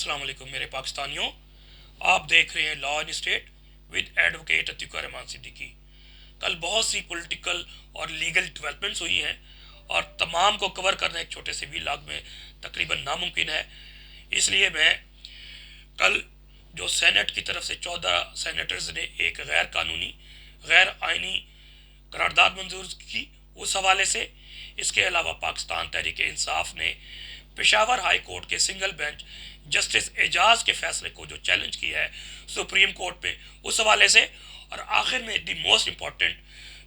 अस्सलाम वालेकुम मेरे पाकिस्तानियों। आप देख रहे हैं law and state with advocate Atiq Rahman Siddiqui. कल बहुत सी पॉलिटिकल और लीगल डेवलपमेंट्स हुई हैं और तमाम को कवर करना एक छोटे से व्लॉग में तकरीबन नामुमकिन है। इसलिए मैं कल जो सेनेट की तरफ से 14 सेनेटर्स ने एक गैर कानूनी गैर आइनी करारदाद मंजूर की, उस हवाले से इसके अलावा पाकिस्तान तहरीक इंसाफ ने पेशावर हाई कोर्ट के सिंगल बेंच जस्टिस एजाज के फैसले को जो चैलेंज किया है सुप्रीम कोर्ट में, उस हवाले से। और आखिर में द मोस्ट इम्पॉर्टेंट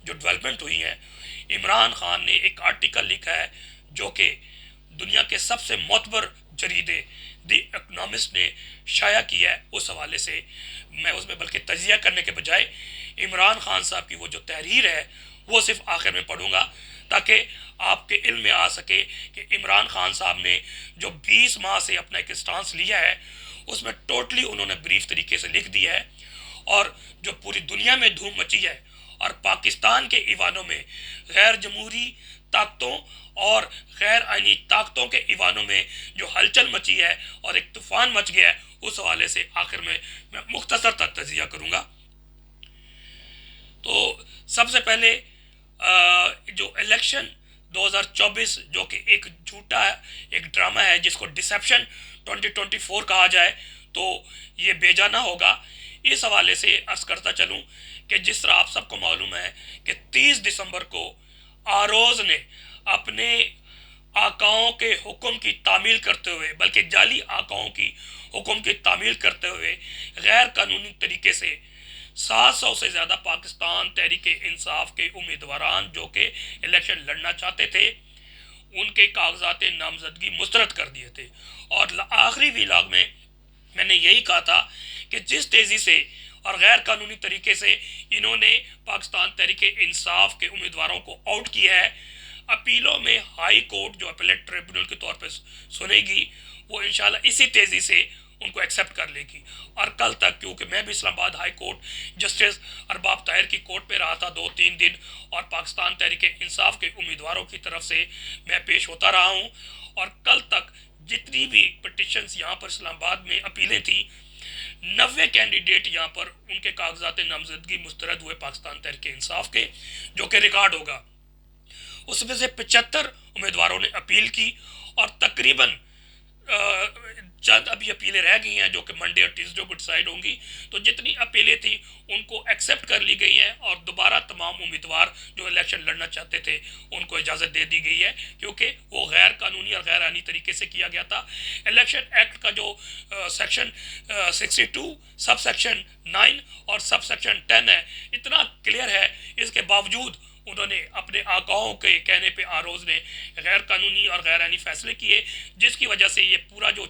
जो डेवलपमेंट हुई है, इमरान खान ने एक आर्टिकल लिखा है जो कि दुनिया के सबसे मोतबर जरीदे द इकोनॉमिस्ट ने शाया किया है। उस हवाले से मैं उसमें बल्कि तजिया करने के बजाय इमरान खान साहब की वो जो तहरीर है वो सिर्फ आखिर में पढ़ूंगा, ताकि आपके इल्म में आ सके कि इमरान खान साहब ने जो 20 माह से अपना एक स्टांस लिया है उसमें टोटली उन्होंने ब्रीफ तरीके से लिख दिया है। और जो पूरी दुनिया में धूम मची है और पाकिस्तान के ईवानों में गैर जमहूरी ताकतों और गैर आइनी ताकतों के ईवानों में जो हलचल मची है और एक तूफान मच गया है, उस हवाले से आखिर में मैं मुख्तसर तक तजिया करूँगा। तो सबसे पहले जो इलेक्शन 2024 जो कि एक झूठा एक ड्रामा है जिसको डिसेप्शन 2024 कहा जाए, तो ये बेजाना होगा। इस हवाले से अर्ज करता चलूँ कि जिस तरह आप सबको मालूम है कि 30 दिसंबर को आरोज ने अपने आकाओं के हुक्म की तामील करते हुए, बल्कि जाली आकाओं की हुक्म की तामील करते हुए गैर कानूनी तरीके से 700 से ज़्यादा पाकिस्तान तहरीक इंसाफ के उम्मीदवारान जो कि इलेक्शन लड़ना चाहते थे उनके कागजात नामजदगी मुस्तरद कर दिए थे। और आखिरी व्लॉग में मैंने यही कहा था कि जिस तेज़ी से और गैर कानूनी तरीके से इन्होंने पाकिस्तान तहरीक इंसाफ के उम्मीदवारों को आउट किया है, अपीलों में हाई कोर्ट जो अपीलेट ट्रिब्यूनल के तौर पर सुनेगी वो इंशाल्लाह इसी तेज़ी से उनको एक्सेप्ट कर लेगी। और कल तक, क्योंकि मैं भी Islamabad high court justice Arbab Tahir की कोर्ट पे रहा था 2-3 दिन, और पाकिस्तान तहरीक इंसाफ के उम्मीदवारों की तरफ से मैं पेश होता रहा हूँ, और कल तक जितनी भी पटिशन्स यहाँ पर इस्लामाबाद में अपीलें थी, 90 कैंडिडेट यहाँ पर उनके कागजात नामजदगी मुस्तरद हुए पाकिस्तान तहरीक इंसाफ के, जो कि रिकॉर्ड होगा। उसमें से 75 उम्मीदवारों ने अपील की और तकरीबन चंद अभी अपीलें रह गई हैं जो कि मंडे और ट्यूसडे को डिसाइड होंगी। तो जितनी अपीलें थी उनको एक्सेप्ट कर ली गई हैं और दोबारा तमाम उम्मीदवार जो इलेक्शन लड़ना चाहते थे उनको इजाज़त दे दी गई है, क्योंकि वो गैर कानूनी और गैर आइनी तरीके से किया गया था। इलेक्शन एक्ट का जो सेक्शन 62 सब सेक्शन 9 और सब सेक्शन 10 है, इतना क्लियर है, इसके बावजूद उन्होंने अपने आकाओं के कहने पे आरोज ने गैर कानूनी और गैर आइनी फैसले किए, जिसकी वजह से ये पूरा जो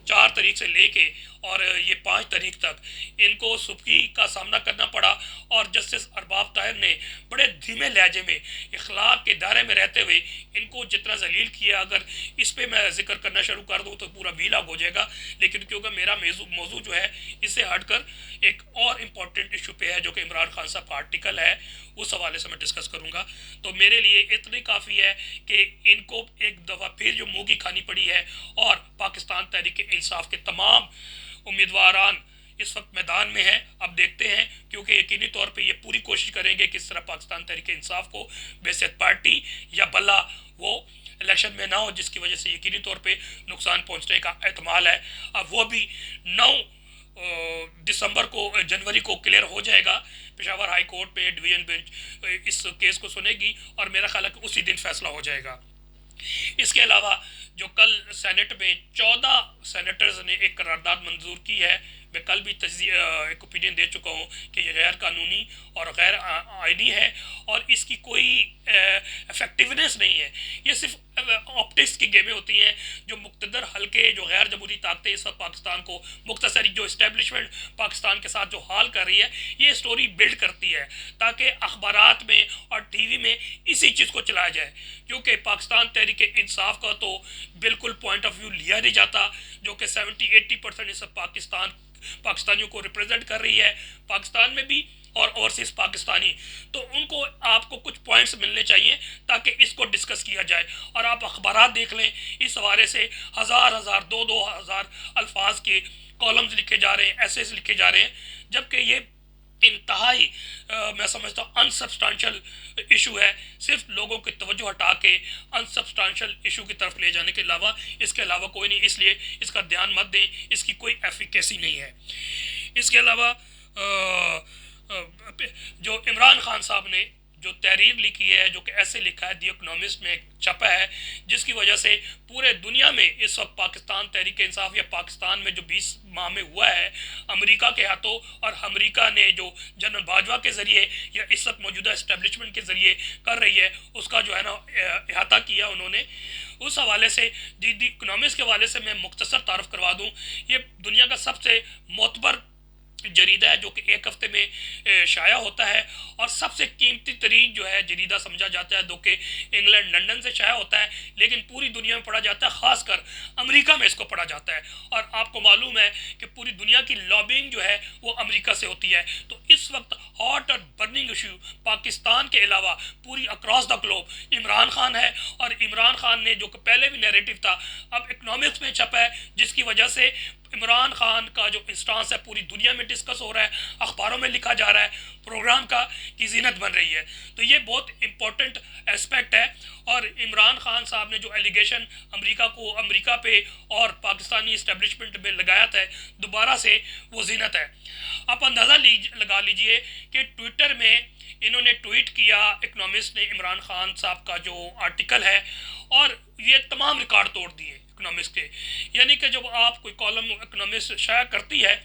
4 तारीख से लेके और ये 5 तारीख तक इनको सुबकी का सामना करना पड़ा। और जस्टिस अरबाब ताहिर ने बड़े धीमे लहजे में इखलाक के दायरे में रहते हुए इनको जितना जलील किया, अगर इस पर मैं जिक्र करना शुरू कर दूँ तो पूरा व्लॉग हो जाएगा, लेकिन क्योंकि मेरा मौजू जो है इससे हटकर एक और इम्पॉर्टेंट इशू पे है जो कि इमरान खान साहब का आर्टिकल है, उस हवाले से मैं डिस्कस करूंगा। तो मेरे लिए इतनी काफ़ी है कि इनको एक दफ़ा फिर जो मुँह की खानी पड़ी है, और पाकिस्तान तहरीक इंसाफ के तमाम उम्मीदवारान इस वक्त मैदान में हैं। अब देखते हैं, क्योंकि यकीनी तौर पे ये पूरी कोशिश करेंगे किस तरह पाकिस्तान तहरीक इंसाफ को बेशक पार्टी या भला वो इलेक्शन में ना हो, जिसकी वजह से यकीनी तौर पे नुकसान पहुंचने का एहतमाल है। अब वो भी 9 दिसंबर को जनवरी को क्लियर हो जाएगा। पेशावर हाई कोर्ट पे डिवीजन बेंच इस केस को सुनेगी और मेरा ख्याल है कि उसी दिन फैसला हो जाएगा। इसके अलावा जो कल सेनेट में 14 सेनेटर्स ने एक करारदाद मंजूर की है, मैं कल भी एक ओपिनियन दे चुका हूँ कि ये गैर कानूनी और गैर आइनी है और इसकी कोई इफेक्टिवनेस नहीं है। ये सिर्फ ऑप्टिक्स की गेमें होती हैं जो मुक्तदर हल्के जो गैर जमहूरी ताकतें इस वक्त पाकिस्तान को मुख्तसरी जो इस्टेब्लिशमेंट पाकिस्तान के साथ जो हाल कर रही है, ये स्टोरी बिल्ड करती है ताकि अखबारात में और टीवी में इसी चीज़ को चलाया जाए, क्योंकि पाकिस्तान तहरीक इंसाफ का तो बिल्कुल पॉइंट ऑफ व्यू लिया नहीं जाता, जो कि 70-80% इस पाकिस्तानियों को रिप्रेजेंट कर रही है। पाकिस्तान में भी और ओवरसीज पाकिस्तानी, तो उनको आपको कुछ पॉइंट्स मिलने चाहिए ताकि इसको डिस्कस किया जाए। और आप अखबारात देख लें, इस हवाले से हज़ार हज़ार दो दो हज़ार अल्फाज के कॉलम्स लिखे जा रहे हैं, एसेस लिखे जा रहे हैं, जबकि ये इंतहाई मैं समझता हूँ अनसब्सटेंशियल इशू है। सिर्फ लोगों की तवज्जो हटा के अनसब्सटेंशियल इशू की तरफ ले जाने के अलावा इसके अलावा कोई नहीं, इसलिए इसका ध्यान मत दें, इसकी कोई एफिकेसी नहीं है। इसके अलावा जो इमरान खान साहब ने जो तहरीर लिखी है, जो कि ऐसे लिखा है, दी इकोनॉमिस्ट में छपा है, जिसकी वजह से पूरे दुनिया में इस वक्त पाकिस्तान तहरीक इंसाफ या पाकिस्तान में जो 20 माह में हुआ है अमेरिका के हाथों, और अमेरिका ने जो जनरल बाजवा के ज़रिए या इस वक्त मौजूदा इस्टेब्लिशमेंट के ज़रिए कर रही है, उसका जो है ना अहाता किया उन्होंने। उस हवाले से दी इकोनॉमिस्ट के हवाले से मैं मुख्तसर तारफ़ करवा दूँ, ये दुनिया का सबसे मोतबर जरीदा है जो कि एक हफ्ते में शाया होता है, और सबसे कीमती तरीन जो है जरीदा समझा जाता है, जो कि इंग्लैंड लंदन से शाया होता है, लेकिन पूरी दुनिया में पढ़ा जाता है, ख़ासकर अमेरिका में इसको पढ़ा जाता है। और आपको मालूम है कि पूरी दुनिया की लॉबिंग जो है वो अमेरिका से होती है। तो इस वक्त हॉट और बर्निंग इशू पाकिस्तान के अलावा पूरी across the globe Imran Khan है, और इमरान खान ने जो कि पहले भी नैरेटिव था अब इकनॉमिक्स में छपा है, जिसकी वजह से इमरान खान का जो इंस्टांस है पूरी दुनिया में डिस्कस हो रहा है, अखबारों में लिखा जा रहा है, प्रोग्राम का की जीनत बन रही है। तो ये बहुत इंपॉर्टेंट एस्पेक्ट है। और इमरान खान साहब ने जो एलिगेशन अमेरिका पे और पाकिस्तानी इस्टेब्लिशमेंट में लगाया था, दोबारा से वो जीनत है। आप अंदाज़ा लगा लीजिए कि ट्विटर में इन्होंने ट्वीट किया, इकनॉमिस्ट ने, इमरान खान साहब का जो आर्टिकल है, और ये तमाम रिकॉर्ड तोड़ दिए इकनॉमिस्ट के। यानी कि जब आप कोई कॉलम इकनॉमिस्ट शाया करती है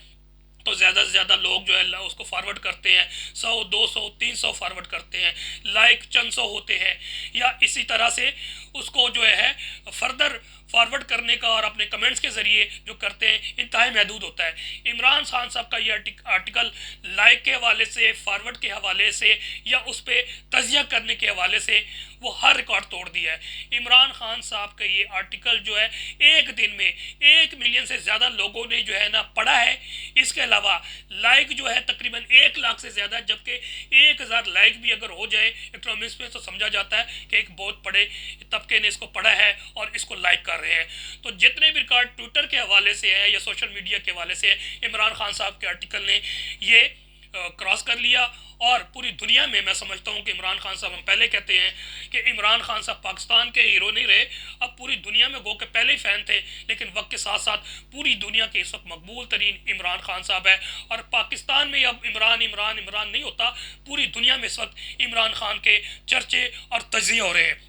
तो ज़्यादा से ज़्यादा लोग जो है उसको फॉरवर्ड करते हैं, 100 200 300 फॉरवर्ड करते हैं, लाइक चंद सौ होते हैं, या इसी तरह से उसको जो है फर्दर फॉरवर्ड करने का और अपने कमेंट्स के ज़रिए जो करते हैं इंतहाई महदूद होता है। इमरान खान साहब का ये आर्टिकल लाइक के हवाले से, फॉरवर्ड के हवाले से, या उस पर तजिया करने के हवाले से वो हर रिकॉर्ड तोड़ दिया है। इमरान खान साहब का ये आर्टिकल जो है एक दिन में 1 मिलियन से ज़्यादा लोगों ने जो है ना पढ़ा है। इसके अलावा लाइक जो है तकरीबन 1 लाख से ज़्यादा, जबकि 1000 लाइक भी अगर हो जाए इकोनॉमिक्स में तो समझा जाता है कि एक बहुत बड़े तबके ने इसको पढ़ा है और इसको लाइक कर रहे हैं। तो जितने भी रिकॉर्ड ट्विटर के हवाले से है या सोशल मीडिया के हवाले से है, इमरान खान साहब के आर्टिकल ने ये क्रॉस कर लिया। और पूरी दुनिया में मैं समझता हूँ कि इमरान खान साहब, हम पहले कहते हैं कि इमरान खान साहब पाकिस्तान के हीरो नहीं रहे, अब पूरी दुनिया में गो के पहले ही फ़ैन थे, लेकिन वक्त के साथ साथ पूरी दुनिया के इस वक्त मकबूल तरीन इमरान खान साहब है। और पाकिस्तान में अब इमरान इमरान इमरान नहीं होता, पूरी दुनिया में इस वक्त इमरान खान के चर्चे और तजिए हो रहे हैं।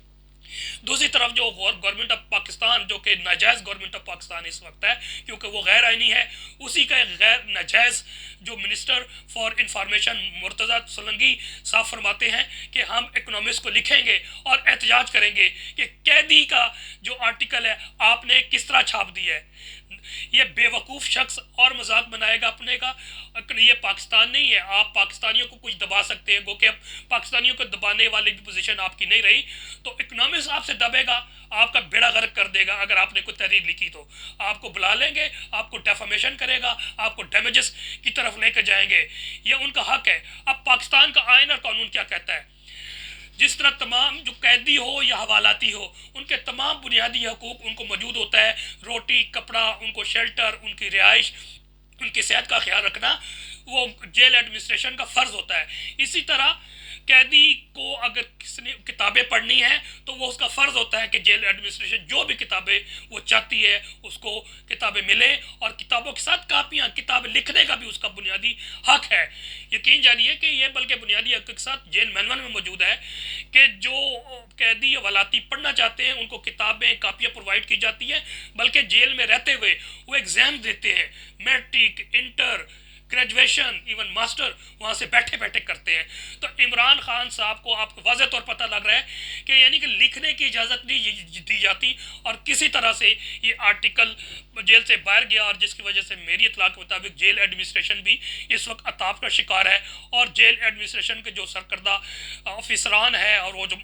दूसरी तरफ जो गवर्नमेंट ऑफ पाकिस्तान, जो कि नाजायज़ गवर्नमेंट ऑफ पाकिस्तान इस वक्त है, क्योंकि वो गैर आइनी है, उसी का गैर नाजायज़ जो minister for information Murtaza Solanki साहब फरमाते हैं कि हम इकोनॉमिक्स को लिखेंगे और एहतजाज करेंगे कि कैदी का जो आर्टिकल है आपने किस तरह छाप दिया है। ये बेवकूफ़ शख्स और मजाक बनाएगा अपने का। ये पाकिस्तान नहीं है, आप पाकिस्तानियों को कुछ दबा सकते हैं, गो कि अब पाकिस्तानियों को दबाने वाली भी पोजीशन आपकी नहीं रही, तो इकोनॉमिक्स आपसे दबेगा, आपका बेड़ा गर्क कर देगा। अगर आपने कोई तहरीर लिखी तो आपको बुला लेंगे, आपको डेफामेशन करेगा, आपको डैमेजेस की तरफ लेकर जाएंगे, ये उनका हक है। अब पाकिस्तान का आईन और कानून क्या कहता है? जिस तरह तमाम जो कैदी हो या हवालाती हो, उनके तमाम बुनियादी हकूक़ उनको मौजूद होता है, रोटी, कपड़ा, उनको शेल्टर, उनकी रिहाइश, उनकी सेहत का ख्याल रखना वो जेल एडमिनिस्ट्रेशन का फ़र्ज़ होता है। इसी तरह कैदी को अगर किसने किताबें पढ़नी है तो वो उसका फ़र्ज़ होता है कि जेल एडमिनिस्ट्रेशन जो भी किताबें वो चाहती है उसको किताबें मिले, और किताबों के साथ कापियाँ, किताबें लिखने का भी उसका बुनियादी हक है। यकीन जानिए कि ये बल्कि बुनियादी हक के साथ जेल मैनुअल में मौजूद है कि जो कैदी या वलाती पढ़ना चाहते हैं उनको किताबें, कापियाँ प्रोवाइड की जाती हैं, बल्कि जेल में रहते हुए वो एग्ज़ाम देते हैं, matric, inter, graduation, even master वहाँ से बैठे बैठे करते हैं। तो इमरान खान साहब को आपको वाज़ह तौर पता लग रहा है कि यानी कि लिखने की इजाज़त नहीं दी जाती, और किसी तरह से ये आर्टिकल जेल से बाहर गया, और जिसकी वजह से मेरी इत्तला के मुताबिक जेल एडमिनिस्ट्रेशन भी इस वक्त अताप का शिकार है। और जेल एडमिनिस्ट्रेशन के जो सरकर्दा अफसरान है और वो जो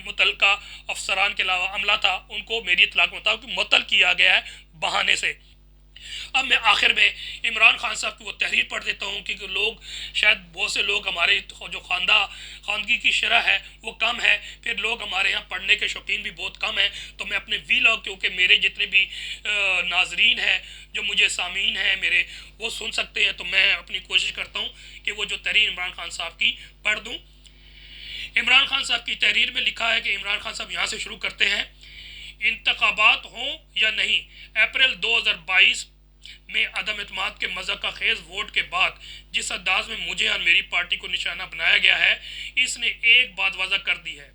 मुतलका अफसरान के अलावा अमला था, उनको मेरी इत्तला के मुताबिक मुअत्तल किया गया है बहाने से। अब मैं आखिर में इमरान खान साहब की वो तहरीर पढ़ देता हूँ, क्योंकि लोग शायद बहुत से लोग हमारे जो खानगी की शरह है वो कम है, फिर लोग हमारे यहाँ पढ़ने के शौकीन भी बहुत कम है। तो मैं अपने वीलॉग, क्योंकि मेरे जितने भी नाजरीन हैं जो मुझे सामीन हैं मेरे, वो सुन सकते हैं, तो मैं अपनी कोशिश करता हूँ कि वो जो तहरीर इमरान खान साहब की पढ़ दूँ। इमरान खान साहब की तहरीर में लिखा है कि इमरान खान साहब यहाँ से शुरू करते हैं, इंतखाबात हों या नहीं, अप्रैल 2022 में अदम एतमाद के मज़हब का खेज वोट के बाद जिस अंदाज में मुझे और मेरी पार्टी को निशाना बनाया गया है, इसने एक बात वाज़ा कर दी है,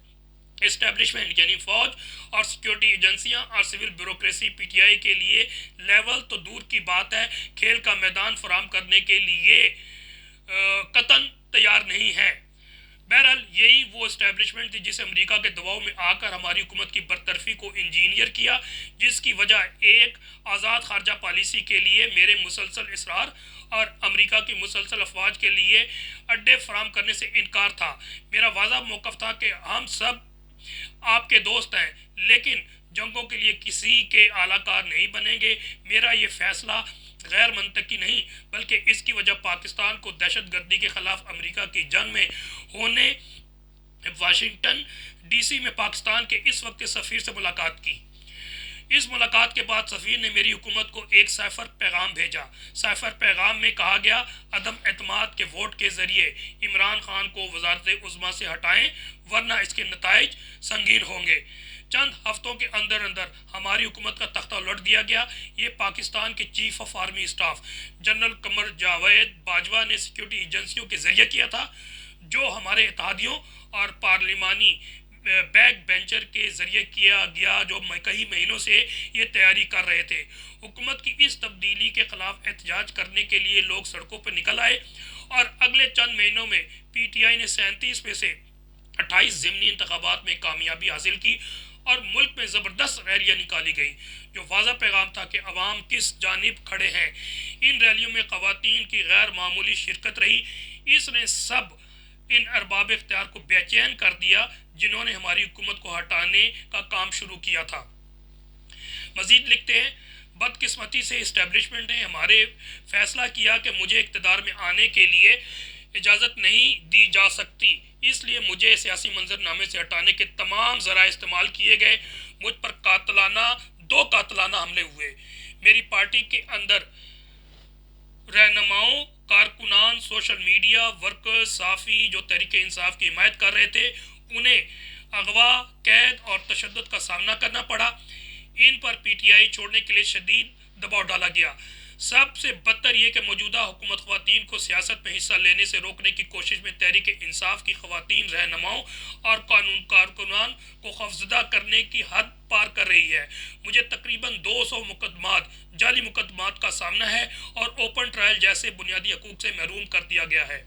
इस्टेब्लिशमेंट यानी फौज और सिक्योरिटी एजेंसियां और सिविल ब्यूरोक्रेसी पीटीआई के लिए लेवल तो दूर की बात है, खेल का मैदान फराहम करने के लिए कतन तैयार नहीं है। बहरहाल यही वो इस्टेब्लिशमेंट थी जिसे अमेरिका के दबाव में आकर हमारी हुकूमत की बरतरफी को इंजीनियर किया, जिसकी वजह एक आज़ाद खारजा पॉलिसी के लिए मेरे मुसलसल इसरार और अमेरिका की मुसलसल अफवाज के लिए अड्डे फराम करने से इनकार था। मेरा वाज़ा मौक़िफ़ था कि हम सब आपके दोस्त हैं, लेकिन जंगों के लिए किसी के आलाकार नहीं बनेंगे। मेरा ये फैसला गैर मंतकी नहीं, बल्कि इसकी वजह पाकिस्तान को दहशतगर्दी के ख़िलाफ़ अमेरिका की जंग में होने वाशिंगटन डीसी में पाकिस्तान के इस वक्त के सफ़ीर से मुलाकात की। इस मुलाकात के बाद सफ़ीर ने मेरी हुकूमत को एक सैफर पैगाम भेजा। सैफर पैगाम में कहा गया, अदम एतमाद के वोट के ज़रिए इमरान खान को वज़ारत उज़्मा से हटाएं, वरना इसके नताइज संगीन होंगे। चंद हफ्तों के अंदर अंदर हमारी हुकूमत का तख्ता उलट दिया गया। ये पाकिस्तान के chief of army staff general Qamar Javed Bajwa ने सिक्योरिटी एजेंसियों के ज़रिए किया था, जो हमारे इत्तेहादियों और पार्लिमानी बैक बेंचर के ज़रिए किया गया, जो कई महीनों से ये तैयारी कर रहे थे। हुकूमत की इस तब्दीली के ख़िलाफ़ एहतजाज करने के लिए लोग सड़कों पर निकल आए और अगले चंद महीनों में पीटीआई ने 37 में से 28 ज़िमनी इंतखाबात में कामयाबी हासिल की और मुल्क में ज़बरदस्त रैलियाँ निकाली गई, जो वाज़ा पैगाम था कि अवाम किस जानिब खड़े हैं। इन रैलियों में ख़वातीन की गैर मामूली शिरकत रही। इसने सब इन अरबाब इख्तियार को बेचैन कर दिया जिन्होंने हमारी हुकूमत को हटाने का काम शुरू किया था। मज़ीद लिखते हैं, बदकिस्मती से इस्टेब्लिशमेंट ने हमारे फैसला किया कि मुझे इक़्तिदार में आने के लिए इजाज़त नहीं दी जा सकती, इसलिए मुझे सियासी मंजरनामे से हटाने के तमाम ज़राए इस्तेमाल किए गए। मुझ पर दो कातलाना हमले हुए। मेरी पार्टी के अंदर रहनुमाओं, कारकुनान, सोशल मीडिया वर्कर्स, साफ़ी जो तहरीक इंसाफ की हिमायत कर रहे थे, उन्हें अगवा, कैद और तशद्दुद का सामना करना पड़ा। इन पर पीटीआई छोड़ने के लिए शदीद दबाव डाला गया। सबसे बदतर यह कि मौजूदा हुकूमत ख़वातीन को सियासत में हिस्सा लेने से रोकने की कोशिश में तहरीक इंसाफ की ख़वातीन रहनुमाओं और कानून कारकुनान को खौफज़दा करने की हद पार कर रही है। मुझे तकरीबन 200 मुकदमात, जाली मुकदमात का सामना है और ओपन ट्रायल जैसे बुनियादी हकूक़ से महरूम कर दिया गया है।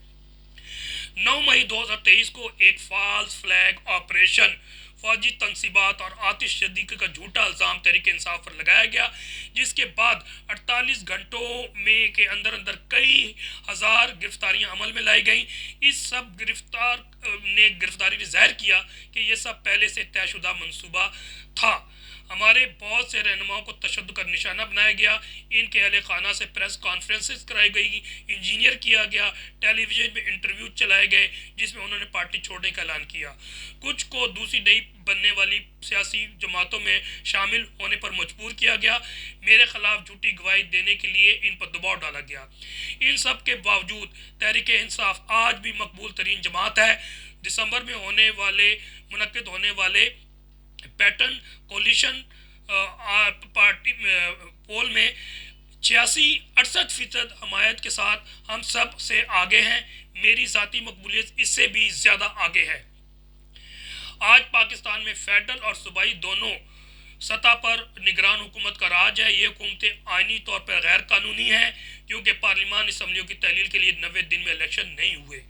9 मई 2023 को एक फॉल्स फ्लैग ऑपरेशन, फौजी तनसीबात और आतिशबाजी का झूठा इल्ज़ाम तहरीक इंसाफ पर लगाया गया, जिसके बाद 48 घंटों में के अंदर अंदर कई हज़ार गिरफ्तारियां अमल में लाई गई। इस सब गिरफ्तारी ने ज़ाहिर किया कि ये सब पहले से तयशुदा मंसूबा था। हमारे बहुत से रहनुमाओं को तशद्दुद का निशाना बनाया गया। इनके अहले खाना से प्रेस कॉन्फ्रेंसेस कराई गई, इंजीनियर किया गया, टेलीविज़न में इंटरव्यू चलाए गए जिसमें उन्होंने पार्टी छोड़ने का ऐलान किया। कुछ को दूसरी नई बनने वाली सियासी जमातों में शामिल होने पर मजबूर किया गया। मेरे खिलाफ झूठी गवाही देने के लिए इन पर दबाव डाला गया। इन सब के बावजूद तहरीक इंसाफ आज भी मकबूल तरीन जमात है। दिसंबर में मुनक्किद होने वाले पैटर्न कोलिशन पार्टी पोल में 86-68% हमायत के साथ हम सब से आगे हैं। मेरी ज़ाती मकबूलियत इससे भी ज़्यादा आगे है। आज पाकिस्तान में फेडरल और सूबाई दोनों सतह पर निगरान हुकूमत का राज है। ये हुकूमतें आइनी तौर पर गैर कानूनी हैं, क्योंकि पार्लिमान असम्बलियों की तहलील के लिए 90 दिन में इलेक्शन नहीं हुए।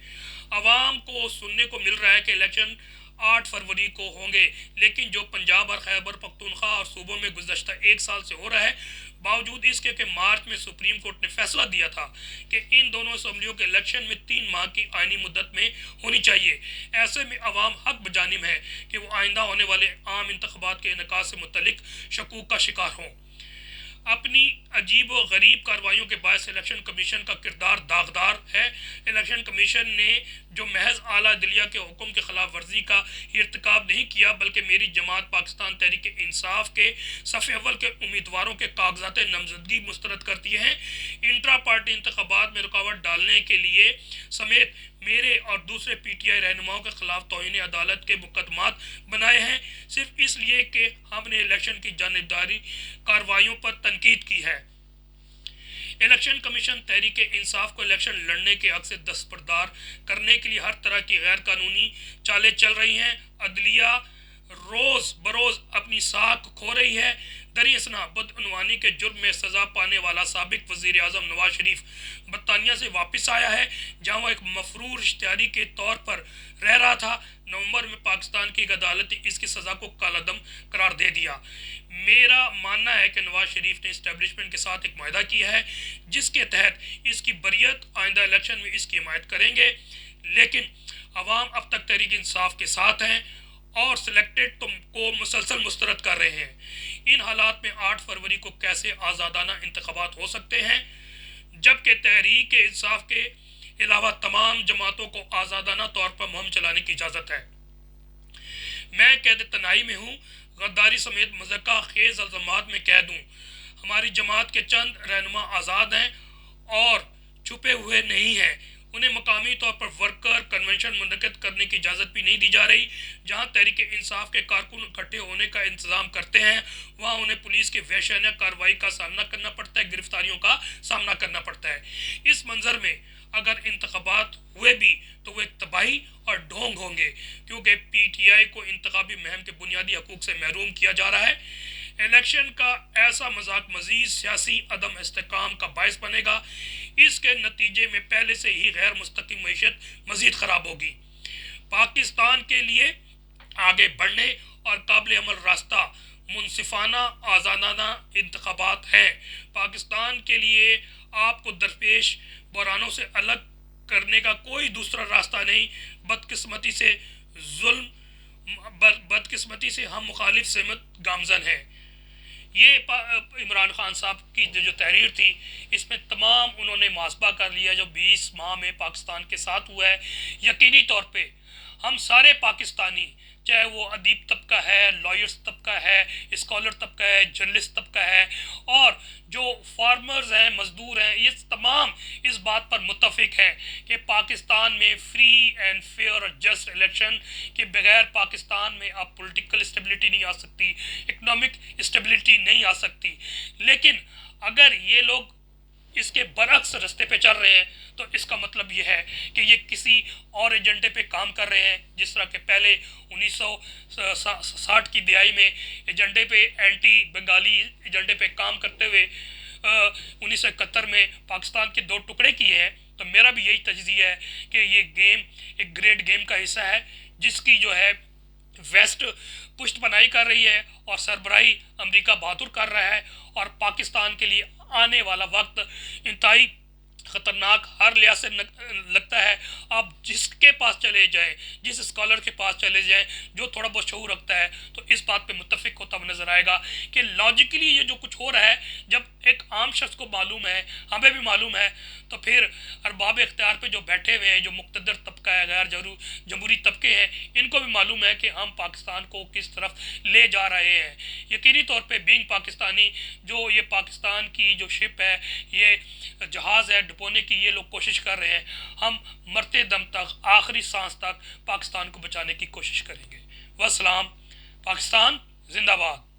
आवाम को सुनने को मिल रहा है कि इलेक्शन 8 फरवरी को होंगे, लेकिन जो पंजाब और खैबर पख्तूनख्वा और सूबों में गुज़श्ता 1 साल से हो रहा है, बावजूद इसके कि मार्च में सुप्रीम कोर्ट ने फैसला दिया था कि इन दोनों असम्बलियों के इलेक्शन में 3 माह की आइनी मुद्दत में होनी चाहिए। ऐसे में अवाम हक बजानिब है कि वो आइंदा होने वाले आम इंतखाबात के इनेकाद से मुतल्लिक शकूक का शिकार हों। अपनी अजीब व गरीब कार्रवाइयों के बायस इलेक्शन कमीशन का किरदार दागदार है। इलेक्शन कमीशन ने जो महज आला दिलिया के हुक्म के खिलाफ वर्जी का इर्तिकाब नहीं किया, बल्कि मेरी जमात पाकिस्तान तहरीक इंसाफ के सफ़े अव्वल के उम्मीदवारों के कागजात नामजदगी मुस्तरद कर दिए हैं। इंट्रा पार्टी इंतखाबात में रुकावट डालने के लिए समेत मेरे और दूसरे पीटीआई रहनुमाओं के खिलाफ तौहीन अदालत के मुकदमात बनाए हैं, सिर्फ इसलिए कि हमने इलेक्शन की जानिबदारी कार्रवाइयों पर तनकीद की है। इलेक्शन कमीशन तहरीक इंसाफ को इलेक्शन लड़ने के हक से दस्तबरदार करने के लिए हर तरह की गैर कानूनी चालें चल रही हैं। अदलिया रोज़ बरोज़ अपनी साख खो रही है। दरियासना बदअनवानी के जुर्म में सज़ा पाने वाला साबिक वज़ीर आज़म नवाज शरीफ बरतानिया से वापस आया है, जहाँ वह एक मफरूर इश्तिहारी के तौर पर रह रहा था। नवंबर में पाकिस्तान की एक अदालत ने इसकी सज़ा को कालादम करार दे दिया। मेरा मानना है कि नवाज शरीफ ने इस्टेब्लिशमेंट के साथ एक मुआहदा किया है, जिसके तहत इसकी बरियत आइंदा इलेक्शन में इसकी हिमायत करेंगे, लेकिन अवाम अब तक तहरीक इंसाफ के साथ हैं और सिलेक्टेड को मुसलसल मुस्तरद कर रहे हैं। इन हालात में 8 फरवरी को कैसे आज़ादाना इंतखाबात हो सकते हैं, जबकि तहरीक इंसाफ के अलावा तमाम जमातों को आज़ादाना तौर पर मुहिम चलाने की इजाज़त है। मैं कैद तनाई में हूँ, गद्दारी समेत मज़ाक़ा खेज़ अल्ज़ामात में कैद हूँ। हमारी जमात के चंद रहनुमा आज़ाद हैं और छुपे हुए नहीं हैं। उन्हें मकामी तौर पर वर्कर कन्वेंशन मुनक़िद करने की इजाज़त भी नहीं दी जा रही। जहाँ तहरीक इंसाफ के कारकुन इकट्ठे होने का इंतज़ाम करते हैं, वहाँ उन्हें पुलिस की वहशियाना कार्रवाई का सामना करना पड़ता है, गिरफ्तारियों का सामना करना पड़ता है। इस मंजर में अगर इंतखाबात हुए भी तो वे तबाही और ढोंग होंगे, क्योंकि पीटीआई को इंतखाबी मुहिम के बुनियादी हकूक़ से महरूम किया जा रहा है। इलेक्शन का ऐसा मजाक मज़ीद सियासी अदम इस्तेकाम का बायस बनेगा। इसके नतीजे में पहले से ही गैर मुस्तकिम मईशत मज़ीद ख़राब होगी। पाकिस्तान के लिए आगे बढ़ने और काबिल अमल रास्ता मुनसिफाना आज़ादाना इंतखाबात हैं। पाकिस्तान के लिए आपको दरपेश बहरानों से अलग करने का कोई दूसरा रास्ता नहीं। बदकिस्मती से हम मुखालिफ सेमत गामजन हैं। ये इमरान खान साहब की जो तहरीर थी, इसमें तमाम उन्होंने मुहासबा कर लिया जो 20 माह में पाकिस्तान के साथ हुआ है। यकीनी तौर पे हम सारे पाकिस्तानी, चाहे वो अदीब तबका है, लॉयर्स तबका है, स्कॉलर तबका है, जर्नलिस्ट तबका है और जो फार्मर्स हैं, मज़दूर हैं, ये तमाम इस बात पर मुत्तफिक हैं कि पाकिस्तान में फ्री एंड फेयर और जस्ट इलेक्शन के बगैर पाकिस्तान में अब पॉलिटिकल स्टेबिलिटी नहीं आ सकती, इकनॉमिक स्टेबिलिटी नहीं आ सकती। लेकिन अगर ये लोग इसके बरक्स रास्ते पे चल रहे हैं तो इसका मतलब ये है कि ये किसी और एजेंडे पे काम कर रहे हैं। जिस तरह के पहले 1960 की दिहाई में एजेंडे पे, एंटी बंगाली एजेंडे पे काम करते हुए 1971 में पाकिस्तान के 2 टुकड़े किए हैं, तो मेरा भी यही तजज़िया है कि ये गेम एक ग्रेट गेम का हिस्सा है, जिसकी जो है वेस्ट पुष्ट बनाई कर रही है और सरबराही अमेरिका बहादुर कर रहा है। और पाकिस्तान के लिए आने वाला वक्त इंतहाई ख़तरनाक हर लिहाज से लगता है। आप जिसके पास चले जाएं, जिस स्कॉलर के पास चले जाएं जो थोड़ा बहुत शऊर रखता है, तो इस बात पे मुत्तफिक होता हुआ नज़र आएगा कि लॉजिकली ये जो कुछ हो रहा है, जब एक आम शख्स को मालूम है, हमें भी मालूम है, तो फिर अरबाब इख्तियार पे जो बैठे हुए हैं, जो मुक़्तदर तबका है, गैर जमहूरी तबके हैं, इनको भी मालूम है कि हम पाकिस्तान को किस तरफ ले जा रहे हैं। यकीनी तौर पर बीइंग पाकिस्तानी, जो ये पाकिस्तान की जो शिप है, ये जहाज़ है, डुबोने की ये लोग कोशिश कर रहे हैं। हम मरते दम तक, आखिरी सांस तक पाकिस्तान को बचाने की कोशिश करेंगे। वस्सलाम। पाकिस्तान जिंदाबाद।